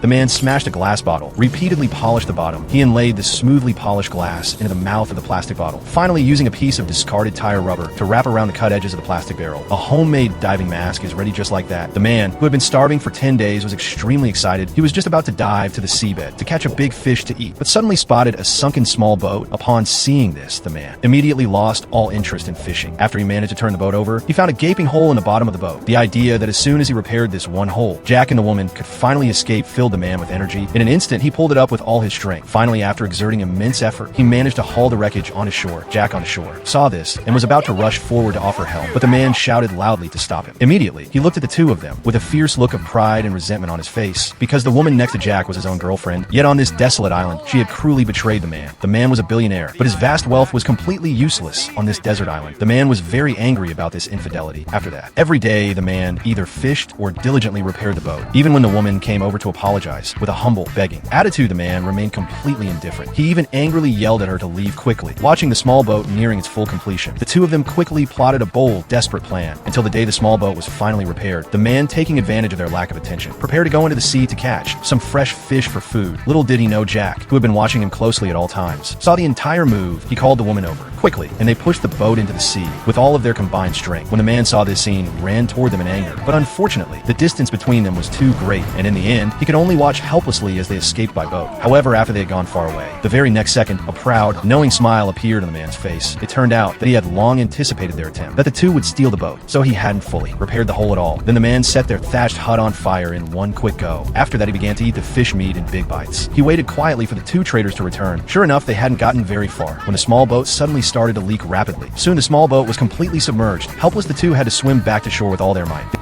The man smashed a glass bottle, repeatedly polished the bottom. He inlaid the smoothly polished glass into the mouth of the plastic bottle, finally using a piece of discarded tire rubber to wrap around the cut edges of the plastic barrel. A homemade diving mask is ready just like that. The man, who had been starving for 10 days, was extremely excited. He was just about to dive to the seabed to catch a big fish to eat, but suddenly spotted a sunken small boat. Upon seeing this, the man immediately lost all interest in fishing. After he managed to turn the boat over, he found a gaping hole in the bottom of the boat. The idea that as soon as he repaired this one hole, Jack and the woman could finally escape filled the man with energy. In an instant, he pulled it up with all his strength. Finally, after exerting immense effort, he managed to haul the wreckage onto shore. Jack on shore saw this and was about to rush forward to offer help, but the man shouted loudly to stop him. Immediately, he looked at the two of them with a fierce look of pride and resentment on his face, because the woman next to Jack was his own girlfriend. Yet on this desolate island, she had cruelly betrayed the man. The man was a billionaire, but his vast wealth was completely useless on this desert island. The man was very angry about this infidelity. After that, every day the man either fished or diligently repaired the boat, even when the woman came over to apologize with a humble, begging attitude. The man remained completely indifferent. He even angrily yelled at her to leave quickly. Watching the small boat nearing its full completion, the two of them quickly plotted a bold, desperate plan until the day the small boat was finally repaired. The man, taking advantage of their lack of attention, prepared to go into the sea to catch some fresh fish for food. Little did he know Jack, who had been watching him closely at all times, saw the entire move. He called the woman over quickly, and they pushed the boat into the sea with all of their combined strength. When the man saw this scene, he ran toward them in anger, but unfortunately, the distance between them was too great, and in the end, he could only watch helplessly as they escaped by boat. However, after they had gone far away, the very next second, a proud, knowing smile appeared on the man's face. It turned out that he had long anticipated their attempt, that the two would steal the boat, so he hadn't fully repaired the hole at all. Then the man set their thatched hut on fire in one quick go. After that, he began to eat the fish meat in big bites. He waited quietly for the two traders to return. Sure enough, they hadn't gotten very far when the small boat suddenly started to leak rapidly. Soon the small boat was completely submerged. Helpless, the two had to swim back to shore with all their might.